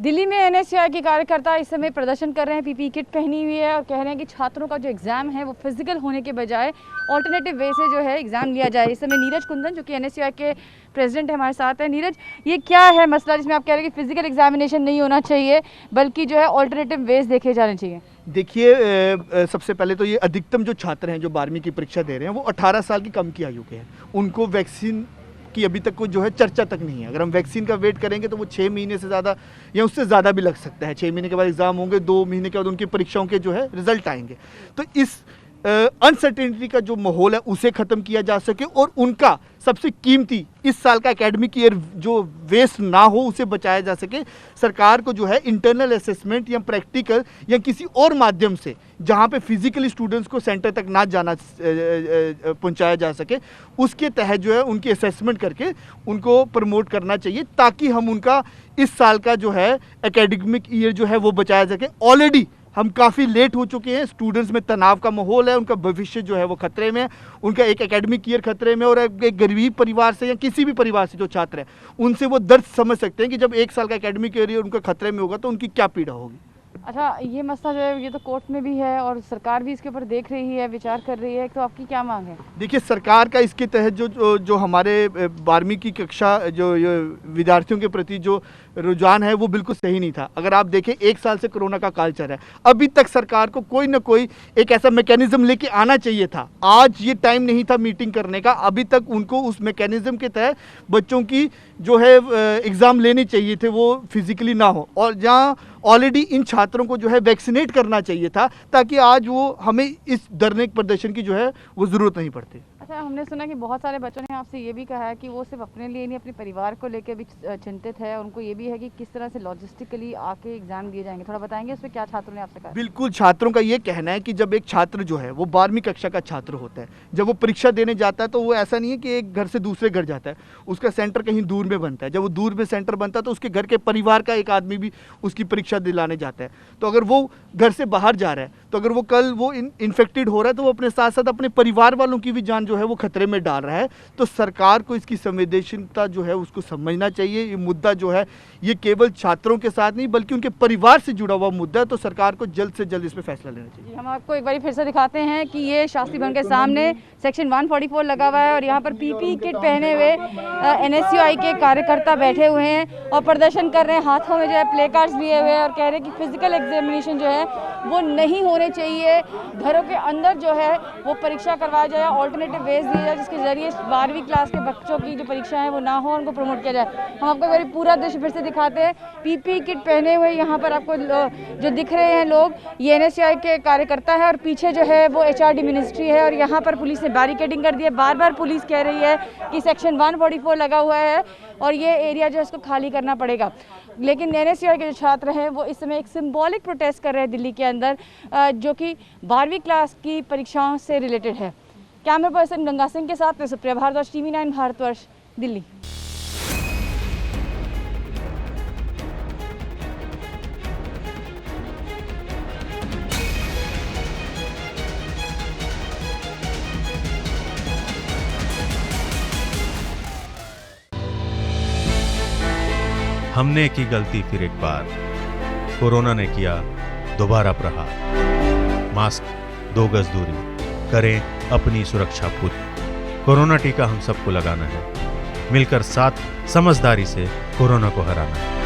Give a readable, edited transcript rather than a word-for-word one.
दिल्ली में एनएसयूआई के कार्यकर्ता इस समय प्रदर्शन कर रहे हैं, पीपीई किट पहनी हुई है और कह रहे हैं कि छात्रों का जो एग्ज़ाम है वो फिजिकल होने के बजाय ऑल्टरनेटिव वे से जो है एग्ज़ाम लिया जाए। इस समय नीरज कुंदन जो कि एनएसयूआई के प्रेसिडेंट है हमारे साथ है। नीरज, ये क्या है मसला जिसमें आप कह रहे हैं कि फिजिकल एग्जामिनेशन नहीं होना चाहिए बल्कि जो है ऑल्टरनेटिव वेज देखे जाने चाहिए? देखिए, सबसे पहले तो ये अधिकतम जो छात्र हैं जो 12वीं की परीक्षा दे रहे हैं वो 18 साल की कम की आयु के हैं। उनको वैक्सीन की अभी तक कोई जो है चर्चा तक नहीं है। अगर हम वैक्सीन का वेट करेंगे तो वो 6 महीने से ज़्यादा या उससे ज़्यादा भी लग सकता है। 6 महीने के बाद एग्ज़ाम होंगे, 2 महीने के बाद उनकी परीक्षाओं के जो है रिजल्ट आएंगे। तो इस अनसर्टेनिटी का जो माहौल है उसे ख़त्म किया जा सके और उनका सबसे कीमती इस साल का एकेडमिक ईयर जो वेस्ट ना हो उसे बचाया जा सके। सरकार को जो है इंटरनल असेसमेंट या प्रैक्टिकल या किसी और माध्यम से जहाँ पे फिजिकली स्टूडेंट्स को सेंटर तक ना जाना पहुँचाया जा सके, उसके तहत जो है उनकी असेसमेंट करके उनको प्रमोट करना चाहिए ताकि हम उनका इस साल का जो है एकेडमिक ईयर जो है वो बचाया सके। ऑलरेडी हम काफ़ी लेट हो चुके हैं। स्टूडेंट्स में तनाव का माहौल है, उनका भविष्य जो है वो खतरे में है, उनका एक एकेडमिक ईयर खतरे में। और एक गरीब परिवार से या किसी भी परिवार से जो छात्र हैं उनसे वो दर्द समझ सकते हैं कि जब एक साल का एकेडमिक ईयर उनका खतरे में होगा तो उनकी क्या पीड़ा होगी। अच्छा, ये मसला जो है ये तो कोर्ट में भी है और सरकार भी इसके ऊपर देख रही है, विचार कर रही है, तो आपकी क्या मांग है? देखिए, सरकार का इसके तहत जो हमारे 12वीं की कक्षा जो विद्यार्थियों के प्रति जो रुझान है वो बिल्कुल सही नहीं था। अगर आप देखें 1 साल से कोरोना का काल चल रहा है, अभी तक सरकार को कोई ना कोई एक ऐसा मैकेनिज्म लेके आना चाहिए था। आज ये टाइम नहीं था मीटिंग करने का। अभी तक उनको उस मैकेनिज्म के तहत बच्चों की जो है एग्ज़ाम लेने चाहिए थे वो फिजिकली ना हो, और जहाँ ऑलरेडी इन छात्रों को जो है वैक्सीनेट करना चाहिए था ताकि आज वो हमें इस धरने प्रदर्शन की जो है वो ज़रूरत नहीं पड़ती। अच्छा, हमने सुना कि बहुत सारे बच्चों ने आपसे ये भी कहा है कि वो सिर्फ अपने लिए नहीं अपने परिवार को लेकर भी चिंतित है। उनको ये भी है कि किस तरह से लॉजिस्टिकली आके एग्जाम दिए जाएंगे। थोड़ा बताएंगे उसमें क्या छात्रों ने आपसे कहा? बिल्कुल, छात्रों का ये कहना है कि जब एक छात्र जो है वो 12वीं कक्षा का छात्र होता है, जब वो परीक्षा देने जाता है तो वो ऐसा नहीं है कि एक घर से दूसरे घर जाता है, उसका सेंटर कहीं दूर में बनता है। जब वो दूर में सेंटर बनता है तो उसके घर के परिवार का एक आदमी भी उसकी परीक्षा दिलाने जाता है। तो अगर वो घर से बाहर जा रहा है तो अगर वो कल वो इन्फेक्टेड हो रहा है तो वो अपने साथ साथ अपने परिवार वालों की भी जान जो है वो खतरे में डाल रहा है। तो सरकार को इसकी संवेदनशीलता जो है उसको समझना चाहिए। ये मुद्दा जो है ये केवल छात्रों के साथ नहीं बल्कि उनके परिवार से जुड़ा हुआ मुद्दा है। तो सरकार को जल्द से जल्द इस पर फैसला लेना चाहिए। हम आपको एक बार फिर से दिखाते हैं कि ये शास्त्री भवन के सामने सेक्शन 144 लगा हुआ है और यहाँ पर पीपीई किट पहने हुए एनएसयूआई के कार्यकर्ता बैठे हुए हैं और प्रदर्शन कर रहे हैं। हाथों में जो है प्ले कार्ड्स लिए हुए हैं और कह रहे हैं कि फिजिकल एग्जामिनेशन जो है वो नहीं होने चाहिए। घरों के अंदर जो है वो परीक्षा करवाया जाए, ऑल्टरनेटिव वेज दिए जाए जिसके जरिए 12वीं क्लास के बच्चों की जो परीक्षा है वो ना हो, उनको प्रमोट किया जाए। हम आपको एक पूरा दृश्य फिर से दिखाते हैं। पीपीई किट पहने हुए यहाँ पर आपको जो दिख रहे हैं लोग, ये एनएसयूआई के कार्यकर्ता है और पीछे जो है वो एचआरडी मिनिस्ट्री है और यहाँ पर पुलिस ने बैरिकेडिंग कर दी है। बार बार पुलिस कह रही है कि सेक्शन 144 लगा हुआ है और ये एरिया जो है इसको खाली करना पड़ेगा। लेकिन एनएसयूआई के जो छात्र हैं वो इस समय एक सिंबॉलिक प्रोटेस्ट कर रहे हैं दिल्ली के अंदर, जो कि 12वीं क्लास की परीक्षाओं से रिलेटेड है। कैमरा पर्सन गंगा सिंह के साथ सुप्रिया भारद्वाज, TV9 भारतवर्ष, दिल्ली। हमने की गलती फिर एक बार, कोरोना ने किया दोबारा प्रहार। मास्क, 2 गज दूरी, करें अपनी सुरक्षा पूरी। कोरोना टीका हम सबको लगाना है, मिलकर साथ समझदारी से कोरोना को हराना है।